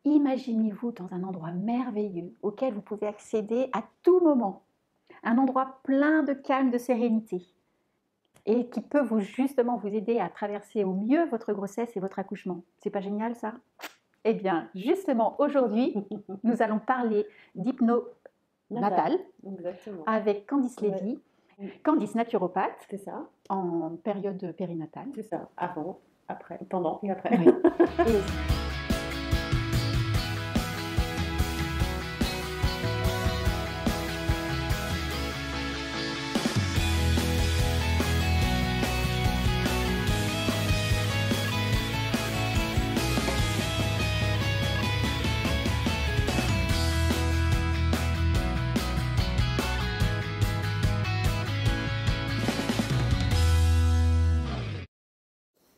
Imaginez-vous dans un endroit merveilleux auquel vous pouvez accéder à tout moment. Un endroit plein de calme, de sérénité et qui peut justement vous aider à traverser au mieux votre grossesse et votre accouchement. C'est pas génial ça? Eh bien, justement, aujourd'hui, nous allons parler d'hypno natale Exactement. avec Candice Ouais. Lévy. Candice, naturopathe, C'est ça, en période périnatale. c'est ça. Avant, après, pendant et après. Oui. Et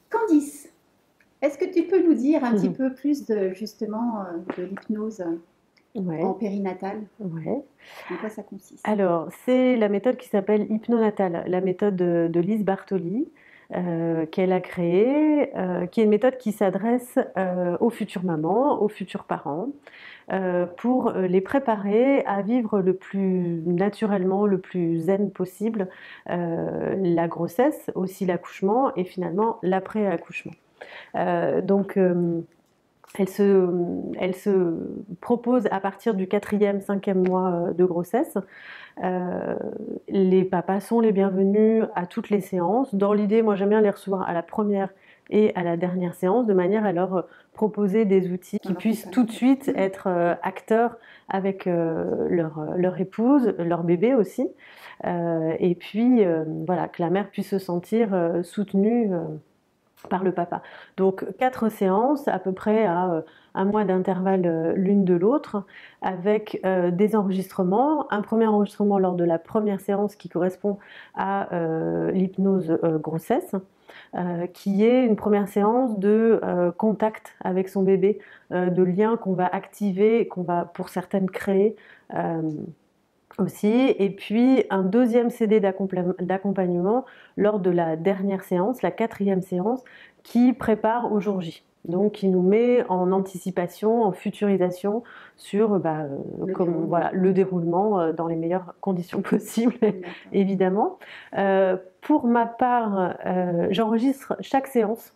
Candice, est-ce que tu peux nous dire un petit peu plus de l'hypnose Ouais, en périnatale? ouais. En quoi ça consiste? Alors, c'est la méthode qui s'appelle hypnonatale, la méthode de Lise Bartoli, qu'elle a créée, qui est une méthode qui s'adresse aux futures mamans, aux futurs parents, pour les préparer à vivre le plus naturellement, le plus zen possible, la grossesse, aussi l'accouchement et finalement l'après-accouchement. Donc, elle se propose à partir du 4e, 5e mois de grossesse. Les papas sont les bienvenus à toutes les séances. Dans l'idée, moi j'aime bien les recevoir à la première et à la dernière séance, de manière à leur proposer des outils qui puissent tout de suite être acteurs avec leur épouse, leur bébé aussi. Et puis voilà, que la mère puisse se sentir soutenue par le papa. Donc 4 séances à peu près à un mois d'intervalle l'une de l'autre, avec des enregistrements. Un premier enregistrement lors de la première séance qui correspond à l'hypnose grossesse, qui est une première séance de contact avec son bébé, de lien qu'on va activer, qu'on va pour certaines créer aussi, et puis un deuxième CD d'accompagnement lors de la dernière séance, la 4e séance, qui prépare au jour J. Donc qui nous met en anticipation, en futurisation sur voilà, le déroulement dans les meilleures conditions possibles, évidemment. Pour ma part, j'enregistre chaque séance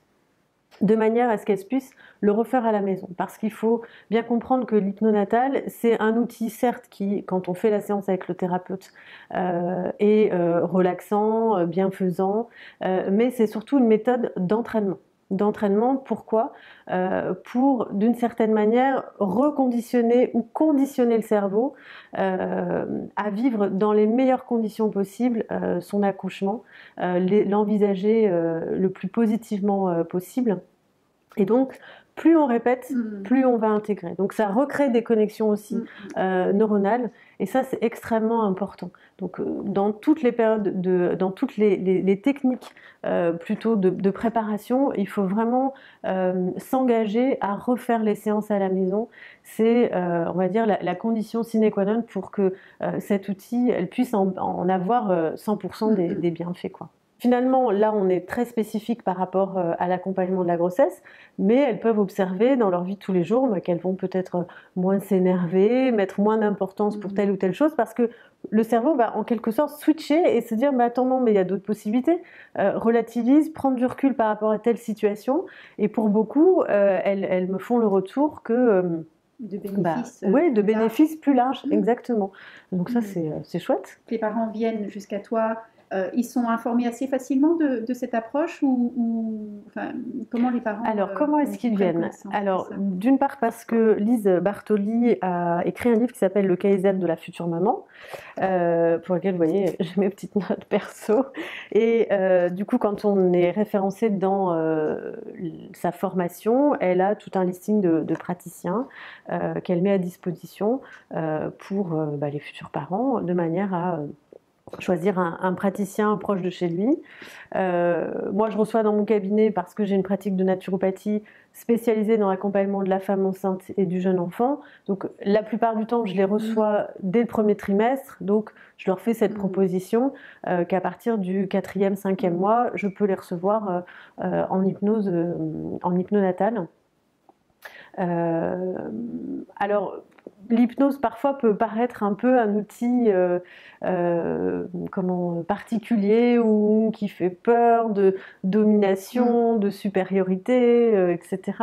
de manière à ce qu'elles puissent le refaire à la maison. Parce qu'il faut bien comprendre que l'hypnonatal, c'est un outil, certes, qui, quand on fait la séance avec le thérapeute, est relaxant, bienfaisant, mais c'est surtout une méthode d'entraînement. D'entraînement, pourquoi? Pour, d'une certaine manière, reconditionner ou conditionner le cerveau à vivre dans les meilleures conditions possibles son accouchement, l'envisager le plus positivement possible. Et donc, plus on répète, plus on va intégrer. Donc ça recrée des connexions aussi neuronales, et ça c'est extrêmement important. Donc dans toutes les périodes, dans toutes les techniques plutôt de préparation, il faut vraiment s'engager à refaire les séances à la maison. C'est, on va dire, la condition sine qua non pour que cet outil, elle puisse en avoir 100% des bienfaits, quoi. Finalement, là, on est très spécifique par rapport à l'accompagnement de la grossesse, mais elles peuvent observer dans leur vie de tous les jours qu'elles vont peut-être moins s'énerver, mettre moins d'importance pour telle ou telle chose, parce que le cerveau va en quelque sorte switcher et se dire « attends, non, mais il y a d'autres possibilités ». Relativise, prendre du recul par rapport à telle situation, et pour beaucoup, elles me font le retour que... de bénéfices de bénéfices plus larges, exactement. Donc ça, c'est chouette. Les parents viennent jusqu'à toi, ils sont informés assez facilement de cette approche enfin, comment les parents... Alors, comment est-ce qu'ils viennent? Alors, d'une part parce que Lise Bartoli a écrit un livre qui s'appelle Le Kaizen de la future maman, pour lequel, vous voyez, j'ai mes petites notes perso. Et du coup, quand on est référencé dans sa formation, elle a tout un listing de praticiens qu'elle met à disposition pour les futurs parents, de manière à choisir un praticien proche de chez lui. Moi, je reçois dans mon cabinet parce que j'ai une pratique de naturopathie spécialisée dans l'accompagnement de la femme enceinte et du jeune enfant. Donc, la plupart du temps, je les reçois dès le premier trimestre. Donc, je leur fais cette proposition qu'à partir du 4e, 5e mois, je peux les recevoir en hypnose, en hypnonatale. Alors, l'hypnose parfois peut paraître un peu un outil particulier ou qui fait peur de domination, de supériorité, etc.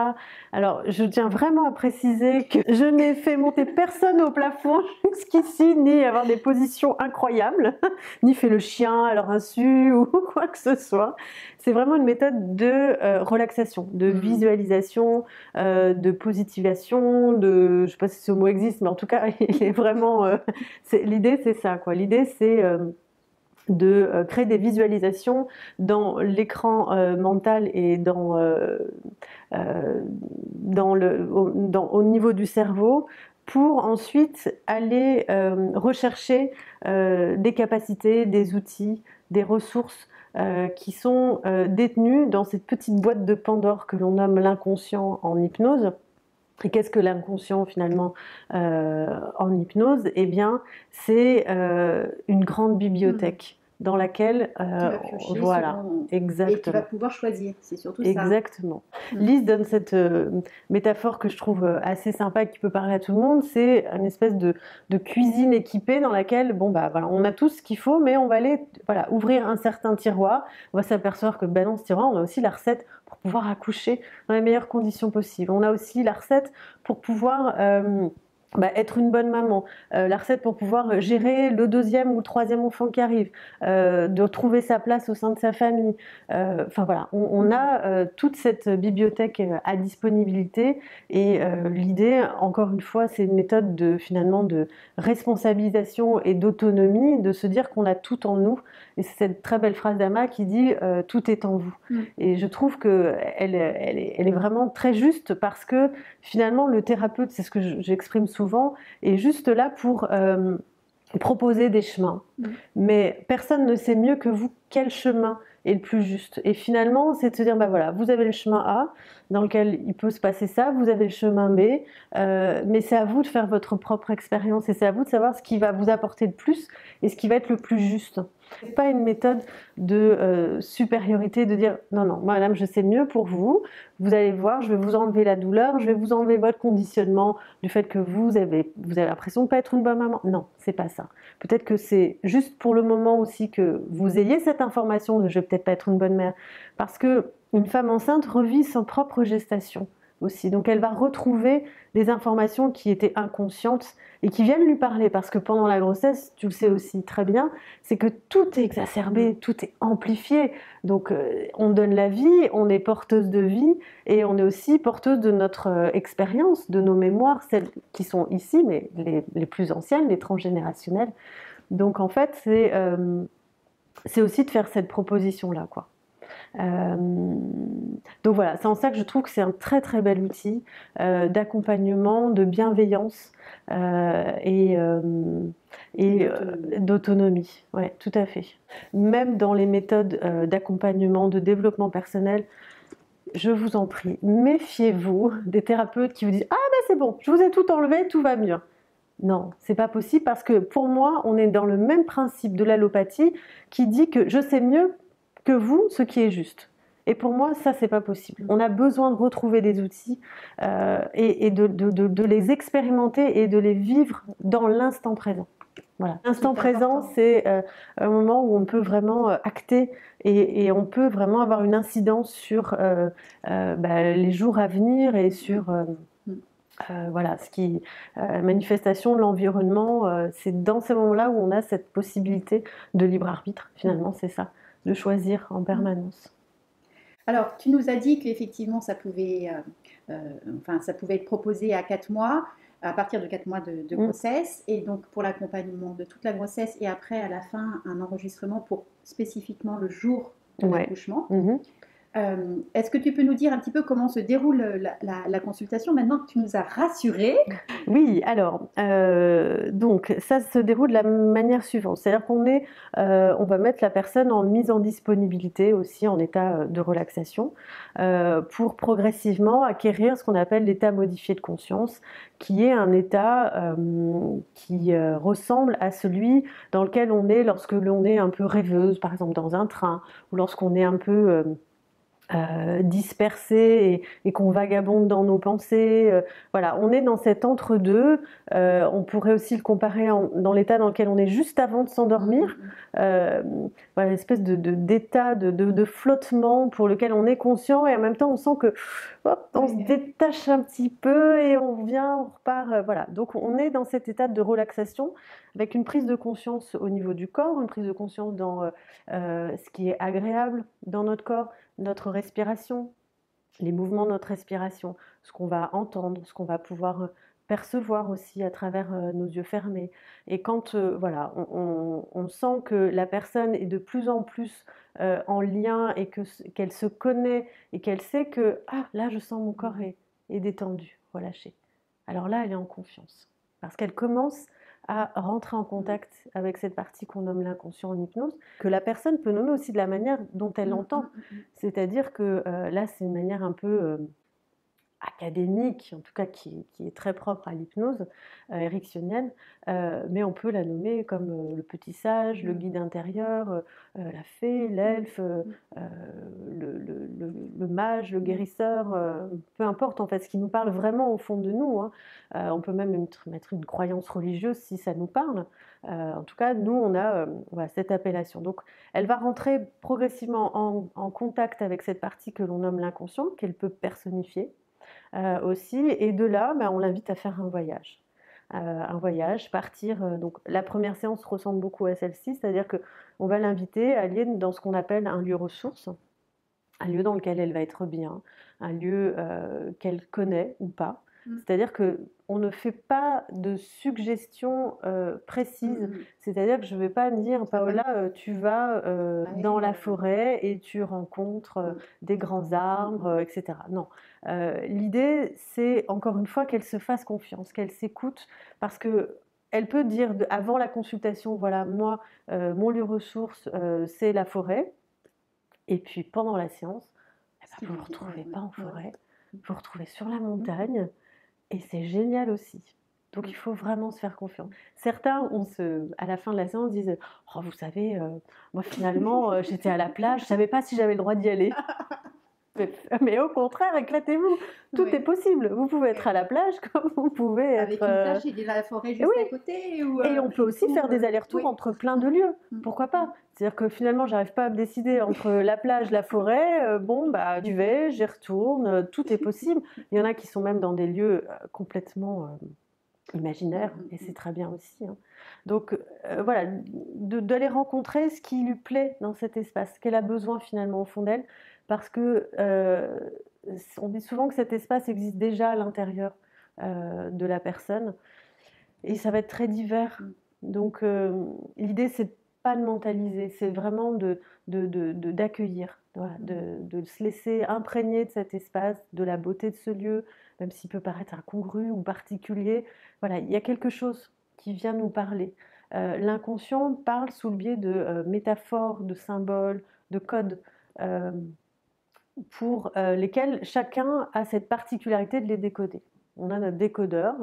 Alors, je tiens vraiment à préciser que je n'ai fait monter personne au plafond jusqu'ici, ni avoir des positions incroyables, ni fait le chien à leur insu ou quoi que ce soit. C'est vraiment une méthode de relaxation, de visualisation, de positivation, je ne sais pas si ce mot existe, mais en tout cas, il est vraiment. L'idée, c'est ça, quoi. L'idée, c'est de créer des visualisations dans l'écran mental et au niveau du cerveau pour ensuite aller rechercher des capacités, des outils, des ressources qui sont détenues dans cette petite boîte de Pandore que l'on nomme l'inconscient en hypnose. Et qu'est-ce que l'inconscient finalement en hypnose? Eh bien, c'est une grande bibliothèque dans laquelle voilà, exactement. Et tu vas pouvoir choisir, c'est surtout ça. Exactement. Lise donne cette métaphore que je trouve assez sympa et qui peut parler à tout le monde. C'est une espèce de cuisine équipée dans laquelle, on a tout ce qu'il faut, mais on va aller ouvrir un certain tiroir. On va s'apercevoir que dans ce tiroir, on a aussi la recette pour pouvoir accoucher dans les meilleures conditions possibles. On a aussi la recette pour pouvoir être une bonne maman, la recette pour pouvoir gérer le 2e ou le 3e enfant qui arrive, de trouver sa place au sein de sa famille. On a toute cette bibliothèque à disponibilité et l'idée, encore une fois, c'est une méthode de responsabilisation et d'autonomie, de se dire qu'on a tout en nous. Et c'est cette très belle phrase d'Ama qui dit « tout est en vous ». Et je trouve qu'elle est vraiment très juste parce que finalement, le thérapeute, c'est ce que j'exprime souvent, est juste là pour proposer des chemins. Mais personne ne sait mieux que vous quel chemin est le plus juste. Et finalement, c'est de se dire, vous avez le chemin A, dans lequel il peut se passer ça, vous avez le chemin B, mais c'est à vous de faire votre propre expérience et c'est à vous de savoir ce qui va vous apporter le plus et ce qui va être le plus juste. Ce n'est pas une méthode de supériorité, de dire non, madame, je sais mieux pour vous, vous allez voir, je vais vous enlever la douleur, je vais vous enlever votre conditionnement du fait que vous avez l'impression de ne pas être une bonne maman. Non, c'est pas ça. Peut-être que c'est juste pour le moment aussi que vous ayez cette information de je vais peut-être pas être une bonne mère, parce que une femme enceinte revit son propre gestation aussi. Donc elle va retrouver des informations qui étaient inconscientes et qui viennent lui parler, parce que pendant la grossesse, tu le sais aussi très bien, c'est que tout est exacerbé, tout est amplifié. Donc on donne la vie, on est porteuse de vie et on est aussi porteuse de notre expérience, de nos mémoires, celles qui sont ici, mais les plus anciennes, les transgénérationnelles. Donc en fait, c'est aussi de faire cette proposition-là, quoi. Donc voilà, c'est en ça que je trouve que c'est un très très bel outil d'accompagnement, de bienveillance et d'autonomie. Ouais, tout à fait. Même dans les méthodes d'accompagnement, de développement personnel, je vous en prie, méfiez-vous des thérapeutes qui vous disent « Ah ben c'est bon, je vous ai tout enlevé, tout va mieux ». Non, c'est pas possible parce que pour moi, on est dans le même principe de l'allopathie qui dit que je sais mieux que vous ce qui est juste. Et pour moi, ça, c'est pas possible. On a besoin de retrouver des outils et de les expérimenter et de les vivre dans l'instant présent. Voilà. L'instant présent, c'est un moment où on peut vraiment acter et on peut vraiment avoir une incidence sur les jours à venir et sur manifestation de l'environnement. C'est dans ces moments-là où on a cette possibilité de libre arbitre. Finalement, c'est ça, de choisir en permanence. Alors, tu nous as dit qu'effectivement, ça pouvait être proposé à 4 mois, à partir de 4 mois de grossesse, et donc pour l'accompagnement de toute la grossesse, et après, à la fin, un enregistrement pour spécifiquement le jour de l'accouchement. Est-ce que tu peux nous dire un petit peu comment se déroule la consultation maintenant que tu nous as rassurés? Oui, alors, donc ça se déroule de la manière suivante. C'est-à-dire on va mettre la personne en mise en disponibilité aussi, en état de relaxation, pour progressivement acquérir ce qu'on appelle l'état modifié de conscience, qui est un état qui ressemble à celui dans lequel on est lorsque l'on est un peu rêveuse, par exemple dans un train, ou lorsqu'on est un peu dispersés et qu'on vagabonde dans nos pensées. Voilà, on est dans cet entre-deux. On pourrait aussi le comparer dans l'état dans lequel on est juste avant de s'endormir. Voilà, l'espèce d'état de flottement pour lequel on est conscient et en même temps on sent que hop, on se détache un petit peu et on revient, on repart. Voilà, donc on est dans cet état de relaxation avec une prise de conscience au niveau du corps, une prise de conscience dans ce qui est agréable dans notre corps, notre respiration, les mouvements de notre respiration, ce qu'on va entendre, ce qu'on va pouvoir percevoir aussi à travers nos yeux fermés. Et quand voilà, on sent que la personne est de plus en plus en lien et qu'elle se connaît et qu'elle sait que ah là je sens mon corps est détendu, relâché. Alors là elle est en confiance parce qu'elle commence à rentrer en contact avec cette partie qu'on nomme l'inconscient en hypnose, que la personne peut nommer aussi de la manière dont elle l'entend. C'est-à-dire que là, c'est une manière un peu académique, en tout cas qui est très propre à l'hypnose ericksonienne, mais on peut la nommer comme le petit sage, le guide intérieur, la fée, l'elfe, le mage, le guérisseur, peu importe en fait, ce qui nous parle vraiment au fond de nous. Hein. On peut même mettre une croyance religieuse si ça nous parle. En tout cas, nous, on a voilà, cette appellation. Donc, elle va rentrer progressivement en contact avec cette partie que l'on nomme l'inconscient, qu'elle peut personnifier aussi. Et de là, on l'invite à faire un voyage, partir. Donc la première séance ressemble beaucoup à celle-ci, c'est-à-dire qu'on va l'inviter à aller dans ce qu'on appelle un lieu ressource, un lieu dans lequel elle va être bien, un lieu qu'elle connaît ou pas. C'est-à-dire qu'on ne fait pas de suggestions précises. C'est-à-dire que je ne vais pas dire, Paola, tu vas dans la forêt et tu rencontres des grands arbres, etc. Non. L'idée, c'est encore une fois qu'elle se fasse confiance, qu'elle s'écoute, parce que elle peut dire avant la consultation, voilà, moi, mon lieu ressource, c'est la forêt. Et puis pendant la séance, vous ne vous retrouvez pas en forêt, vous vous retrouvez sur la montagne, et c'est génial aussi. Donc il faut vraiment se faire confiance. Certains, à la fin de la séance, disent « Oh, vous savez, moi finalement, j'étais à la plage, je ne savais pas si j'avais le droit d'y aller. » Mais au contraire, éclatez-vous. Tout est possible. Vous pouvez être à la plage comme vous pouvez être... Avec une plage et de la forêt juste à côté Et on peut aussi faire des allers-retours entre plein de lieux. Pourquoi pas? C'est-à-dire que finalement, j'arrive pas à me décider entre la plage, la forêt. Bon, j'y vais, j'y retourne. Tout est possible. Il y en a qui sont même dans des lieux complètement imaginaires. Et c'est très bien aussi. Hein. Donc, voilà, d'aller rencontrer ce qui lui plaît dans cet espace, ce qu'elle a besoin finalement au fond d'elle. Parce que on dit souvent que cet espace existe déjà à l'intérieur de la personne et ça va être très divers. Donc l'idée c'est pas de mentaliser, c'est vraiment d'accueillir, voilà, de se laisser imprégner de cet espace, de la beauté de ce lieu, même s'il peut paraître incongru ou particulier. Voilà, il y a quelque chose qui vient nous parler. L'inconscient parle sous le biais de métaphores, de symboles, de codes. Pour lesquels chacun a cette particularité de les décoder. On a notre décodeur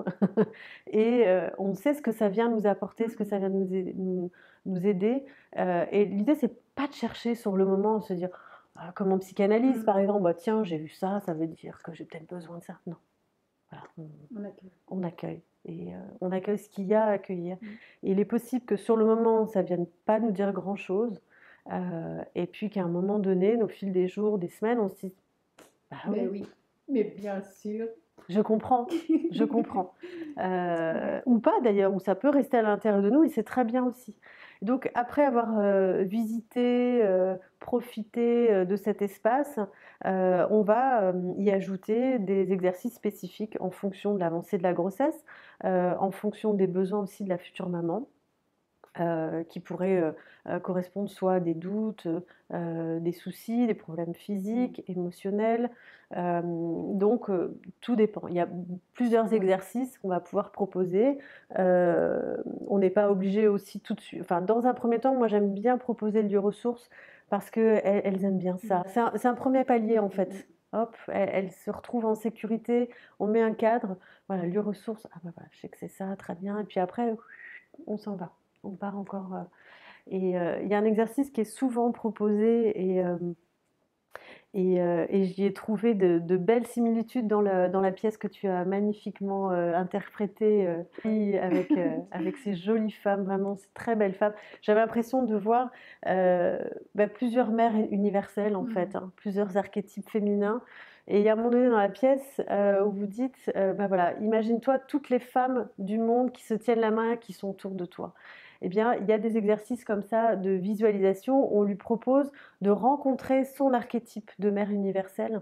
et on sait ce que ça vient nous apporter, ce que ça vient nous aider. Et l'idée, c'est pas de chercher sur le moment, de se dire, comme en psychanalyse par exemple, tiens, j'ai vu ça, ça veut dire que j'ai peut-être besoin de ça. Non. Voilà, on accueille. Et on accueille ce qu'il y a à accueillir. Et il est possible que sur le moment, ça ne vienne pas nous dire grand-chose. Et puis qu'à un moment donné, au fil des jours, des semaines, on se dit oui, mais bien sûr. Je comprends. Ou pas d'ailleurs, ou ça peut rester à l'intérieur de nous et c'est très bien aussi. Donc après avoir visité, profité de cet espace, on va y ajouter des exercices spécifiques en fonction de l'avancée de la grossesse, en fonction des besoins aussi de la future maman. Qui pourraient correspondre soit à des doutes, des soucis, des problèmes physiques, émotionnels. Donc, tout dépend. Il y a plusieurs exercices qu'on va pouvoir proposer. On n'est pas obligé aussi tout de suite. Enfin, dans un premier temps, moi, j'aime bien proposer le lieu ressources parce qu'elles aiment bien ça. C'est un premier palier, en fait. Hop, elles se retrouvent en sécurité, on met un cadre. Voilà, lieu ressources, voilà, je sais que c'est ça, très bien. Et puis après, on s'en va. On part encore. Et il y a un exercice qui est souvent proposé Et j'y ai trouvé de belles similitudes dans la pièce que tu as magnifiquement interprétée, oui, avec ces jolies femmes, vraiment, ces très belles femmes. J'avais l'impression de voir plusieurs mères universelles, en fait, hein, plusieurs archétypes féminins. Et il y a un moment donné dans la pièce où vous dites, voilà, imagine-toi toutes les femmes du monde qui se tiennent la main, qui sont autour de toi. Eh bien, il y a des exercices comme ça de visualisation où on lui propose de rencontrer son archétype de mère universelle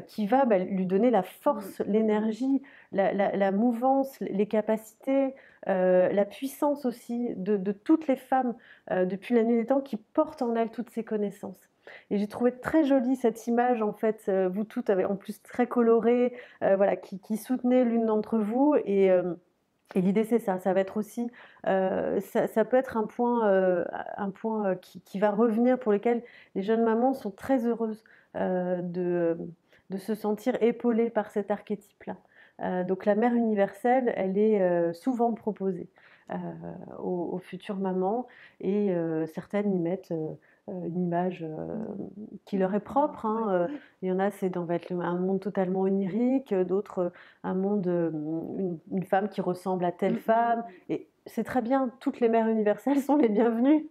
qui va lui donner la force, l'énergie, la mouvance, les capacités, la puissance aussi de toutes les femmes depuis la nuit des temps qui portent en elles toutes ces connaissances. Et j'ai trouvé très jolie cette image, en fait, vous toutes, en plus très colorée, voilà, qui soutenez l'une d'entre vous. Et l'idée, c'est ça. Ça va être aussi, ça peut être un point qui va revenir pour lequel les jeunes mamans sont très heureuses de se sentir épaulées par cet archétype-là. Donc la mère universelle, elle est souvent proposée aux futures mamans et certaines y mettent une image qui leur est propre. Hein. Il y en a, va être un monde totalement onirique, d'autres, un monde, une femme qui ressemble à telle femme. Et c'est très bien, toutes les mères universelles sont les bienvenues.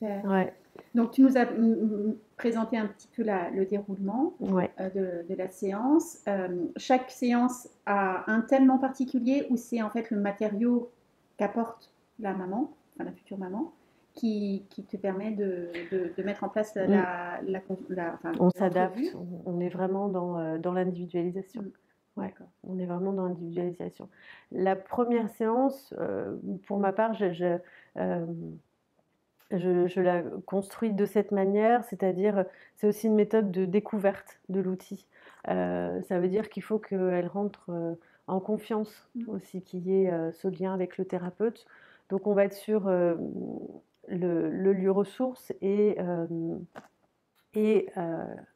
Ouais. Donc, tu nous as présenté un petit peu le déroulement de la séance. Chaque séance a un thème en particulier ou c'est en fait le matériau qu'apporte la maman, enfin la future maman, qui te permet de mettre en place on s'adapte, on est vraiment dans l'individualisation. Ouais, on est vraiment dans l'individualisation. La première séance, pour ma part, je la construis de cette manière, c'est-à-dire c'est aussi une méthode de découverte de l'outil. Ça veut dire qu'il faut qu'elle rentre en confiance aussi, qu'il y ait ce lien avec le thérapeute. Donc on va être sur le lieu ressource et une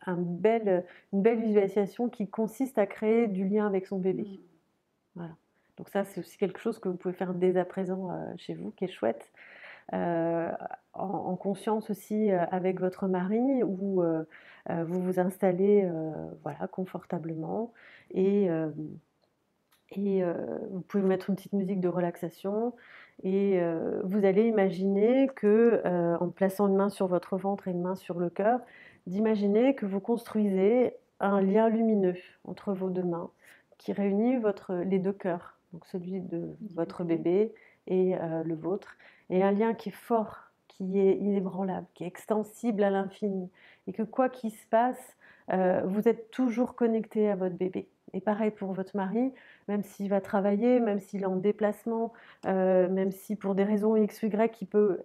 belle visualisation qui consiste à créer du lien avec son bébé. Voilà. Donc ça, c'est aussi quelque chose que vous pouvez faire dès à présent chez vous, qui est chouette. En conscience aussi avec votre mari où vous vous installez voilà, confortablement et vous pouvez mettre une petite musique de relaxation et vous allez imaginer que en plaçant une main sur votre ventre et une main sur le cœur, d'imaginer que vous construisez un lien lumineux entre vos deux mains qui réunit les deux cœurs, donc celui de votre bébé et le vôtre, et un lien qui est fort, qui est inébranlable, qui est extensible à l'infini, et que quoi qu'il se passe, vous êtes toujours connecté à votre bébé. Et pareil pour votre mari, même s'il va travailler, même s'il est en déplacement, même si pour des raisons X ou Y, il peut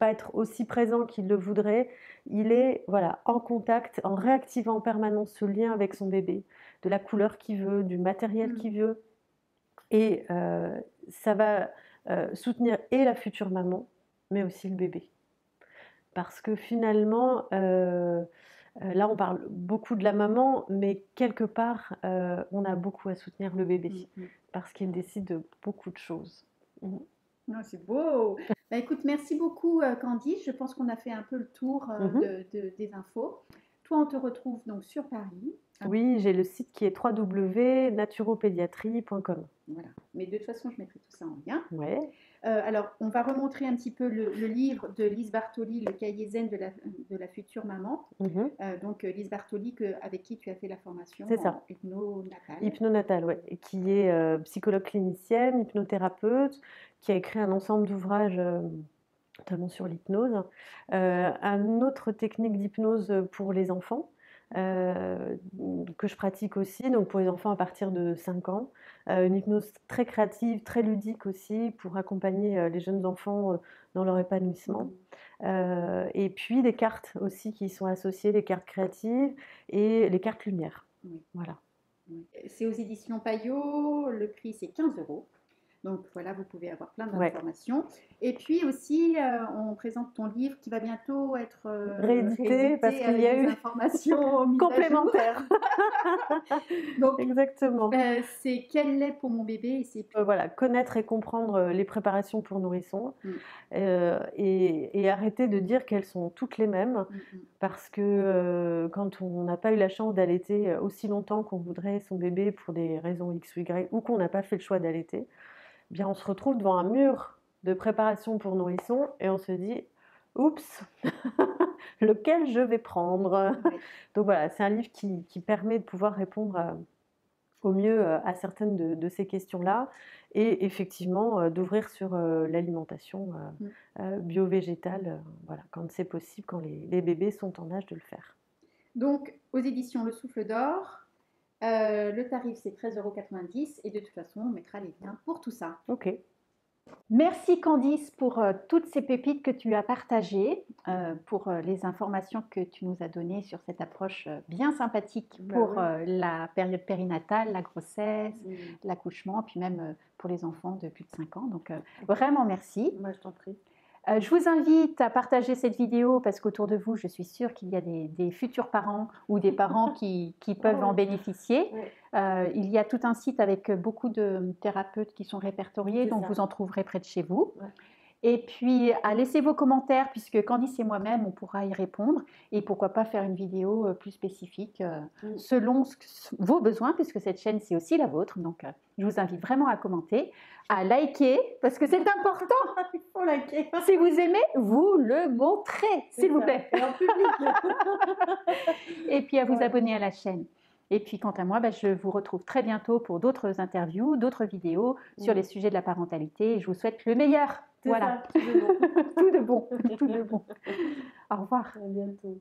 pas être aussi présent qu'il le voudrait, il est voilà, en contact, en réactivant en permanence ce lien avec son bébé, de la couleur qu'il veut, du matériel qu'il veut. Et ça va soutenir et la future maman, mais aussi le bébé. Parce que finalement, là on parle beaucoup de la maman, mais quelque part, on a beaucoup à soutenir le bébé, parce qu'il décide de beaucoup de choses. Oh, c'est beau. Bah, écoute, merci beaucoup Candice. Je pense qu'on a fait un peu le tour des infos. Toi, on te retrouve donc sur Paris. Oui, j'ai le site qui est www.naturopédiatrie.com. Voilà. Mais de toute façon, je mettrai tout ça en lien. Ouais. Alors, on va remontrer un petit peu le livre de Lise Bartoli, Le cahier zen de la future maman. Donc, Lise Bartoli, avec qui tu as fait la formation en hypno-natale. Hypno-natale, oui. Qui est psychologue clinicienne, hypnothérapeute, qui a écrit un ensemble d'ouvrages, notamment sur l'hypnose. Une autre technique d'hypnose pour les enfants, que je pratique aussi, donc pour les enfants à partir de 5 ans. Une hypnose très créative, très ludique aussi, pour accompagner les jeunes enfants dans leur épanouissement. Et puis des cartes aussi qui sont associées, les cartes créatives et les cartes lumière. Voilà. C'est aux éditions Payot, le prix c'est 15 €. Donc voilà, vous pouvez avoir plein d'informations. Et puis aussi, on présente ton livre qui va bientôt être réédité parce qu'il y a eu des informations complémentaires. Donc, exactement. C'est quel lait pour mon bébé voilà, connaître et comprendre les préparations pour nourrissons et arrêter de dire qu'elles sont toutes les mêmes parce que quand on n'a pas eu la chance d'allaiter aussi longtemps qu'on voudrait son bébé pour des raisons X ou Y ou qu'on n'a pas fait le choix d'allaiter, bien on se retrouve devant un mur de préparation pour nourrissons et on se dit « Oups, lequel je vais prendre ?» Donc voilà, c'est un livre qui permet de pouvoir répondre au mieux à certaines de ces questions-là et effectivement d'ouvrir sur l'alimentation bio-végétale voilà, quand c'est possible, quand les bébés sont en âge de le faire. Donc, aux éditions Le Souffle d'Or, le tarif c'est 13,90 € et de toute façon, on mettra les liens pour tout ça. Ok. Merci Candice pour toutes ces pépites que tu as partagées, pour les informations que tu nous as données sur cette approche bien sympathique pour la période périnatale, la grossesse, l'accouchement, puis même pour les enfants de plus de 5 ans. Donc vraiment merci. Moi, je t'en prie. Je vous invite à partager cette vidéo parce qu'autour de vous, je suis sûre qu'il y a des futurs parents ou des parents qui peuvent en bénéficier. Il y a tout un site avec beaucoup de thérapeutes qui sont répertoriés, donc vous en trouverez près de chez vous. Et puis, laissez vos commentaires, puisque Candice et moi-même, on pourra y répondre. Et pourquoi pas faire une vidéo plus spécifique selon vos besoins, puisque cette chaîne, c'est aussi la vôtre. Donc, je vous invite vraiment à commenter, à liker, parce que c'est important. Il faut liker. Si vous aimez, vous le montrez, s'il vous plaît. Et en public. Et puis, à vous abonner à la chaîne. Et puis, quant à moi, je vous retrouve très bientôt pour d'autres interviews, d'autres vidéos sur les sujets de la parentalité. Et je vous souhaite le meilleur. Voilà. Ça, tout de bon. Tout de bon. Tout de bon. Au revoir. À bientôt.